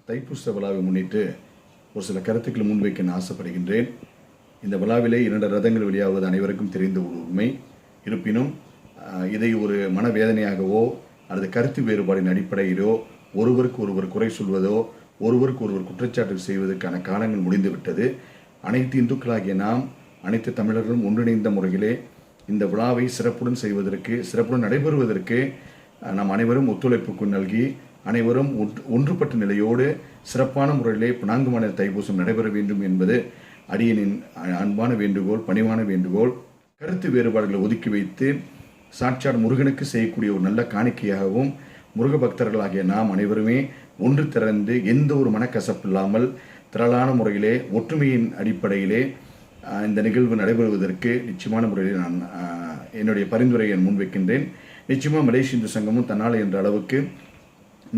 தைப்பூச விழாவை முன்னிட்டு ஒரு சில கருத்துக்களை முன்வைக்க நான் ஆசைப்படுகின்றேன். இந்த விழாவிலே 2 ரதங்கள் வெளியாவது அனைவருக்கும் தெரிந்த ஒரு உண்மை. இருப்பினும் இதை ஒரு மனவேதனையாகவோ அல்லது கருத்து வேறுபாடின் அடிப்படையிலோ ஒருவருக்கு ஒருவர் குறை சொல்வதோ ஒருவருக்கு ஒருவர் குற்றச்சாட்டு செய்வதற்கான காலங்கள் முடிந்துவிட்டது. அனைத்து இந்துக்களாகிய நாம், அனைத்து தமிழர்களும் ஒன்றிணைந்த முறையிலே இந்த விழாவை சிறப்புடன் நடைபெறுவதற்கு நாம் அனைவரும் ஒத்துழைப்புக்கு நல்கி அனைவரும் ஒன்றுபட்ட நிலையோடு சிறப்பான முறையிலே பினாங்குமான தைப்பூசம் நடைபெற வேண்டும் என்பது அடியனின் அன்பான வேண்டுகோள், பணிவான வேண்டுகோள். கருத்து வேறுபாடுகளை ஒதுக்கி வைத்து சாட்சாட் முருகனுக்கு செய்யக்கூடிய ஒரு நல்ல காணிக்கையாகவும் முருக பக்தர்களாகிய நாம் அனைவருமே ஒன்று திறந்து எந்த ஒரு மனக்கசப்பு இல்லாமல் திரளான முறையிலே ஒற்றுமையின் அடிப்படையிலே இந்த நிகழ்வு நடைபெறுவதற்கு நிச்சயமான முறையில் நான் என்னுடைய பரிந்துரையை முன்வைக்கின்றேன். நிச்சயமாக மலேசிய இந்து சங்கமும் தன்னால் என்ற அளவுக்கு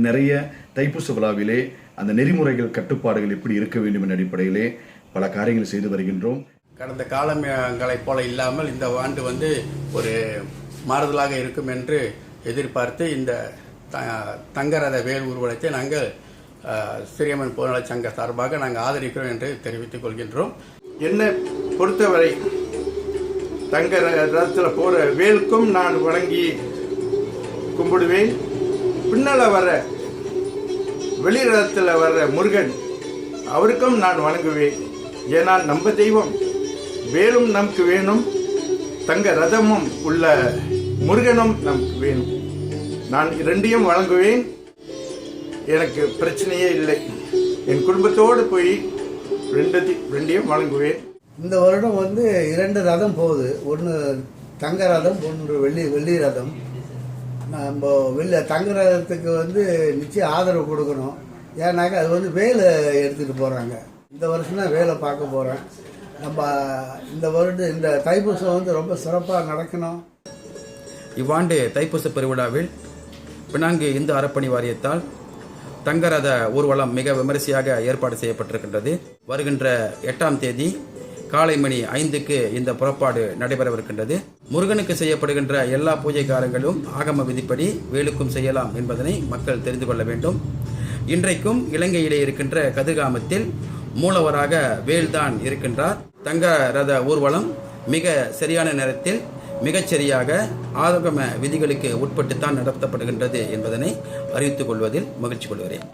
நிறைய தைப்பூச விழாவிலே அந்த நெறிமுறைகள் கட்டுப்பாடுகள் எப்படி இருக்க வேண்டும் என்ற அடிப்படையிலே பல காரியங்களை செய்து வருகின்றோம். கடந்த காலங்களைப் போல இல்லாமல் இந்த ஆண்டு ஒரு மாறுதலாக இருக்கும் என்று எதிர்பார்த்து இந்த தங்கரத வேல் ஊர்வலத்தை நாங்கள் சிறியம்மன் பொதுநல சங்க சார்பாக நாங்கள் ஆதரிக்கிறோம் என்று தெரிவித்துக் கொள்கின்றோம். என்னை பொறுத்தவரை தங்க ரதத்தில் போகிற வேலுக்கும் நான் வணங்கி கும்பிடுவேன். பின்னால் வர வெளி ரதத்தில் வர்ற முருகன் அவருக்கும் நான் வணங்குவேன். ஏனால் நம்ம தெய்வம் வேலும் நமக்கு வேணும், தங்க ரதமும் உள்ள முருகனும் நமக்கு வேணும். நான் 2ஐயும் வழங்குவேன். எனக்கு பிரச்சனையே இல்லை. என் குடும்பத்தோடு போய் 2ஐயும் வழங்குவேன். இந்த வருடம் 2 ரதம் போகுது. ஒன்று தங்க ரதம், ஒன்று வெள்ளி ரதம். நம்ம தங்க ரதத்துக்கு நிச்சயம் ஆதரவு கொடுக்கணும். ஏன்னாக்கா அது வேலை எடுத்துகிட்டு போகிறாங்க. இந்த வருஷம் தான் வேலை பார்க்க போகிறேன். நம்ம இந்த வருடம் இந்த தைப்பூசம் ரொம்ப சிறப்பாக நடக்கணும். இவ்வாண்டு தைப்பூச பெருவிழாவில் பினாங்கு இந்து அறப்பணி வாரியத்தால் தங்கரத ஊர்வலம் மிக விமரிசையாக ஏற்பாடு செய்யப்பட்டிருக்கின்றது. வருகின்ற 8ஆம் தேதி காலை மணி 5க்கு இந்த புறப்பாடு நடைபெறவிருக்கின்றது. முருகனுக்கு செய்யப்படுகின்ற எல்லா பூஜை காரங்களும் ஆகம விதிப்படி வேலுக்கும் செய்யலாம் என்பதனை மக்கள் தெரிந்து கொள்ள வேண்டும். இன்றைக்கும் இலங்கையிலே இருக்கின்ற கதிர்காமத்தில் மூலவராக வேல்தான் இருக்கின்றார். தங்க ரத ஊர்வலம் மிக சரியான நேரத்தில் மிகச்சரியாக ஆகம விதிகளுக்கு உட்பட்டுத்தான் நடத்தப்படுகின்றது என்பதனை அறிவித்துக் கொள்வதில் மகிழ்ச்சி கொள்கிறேன்.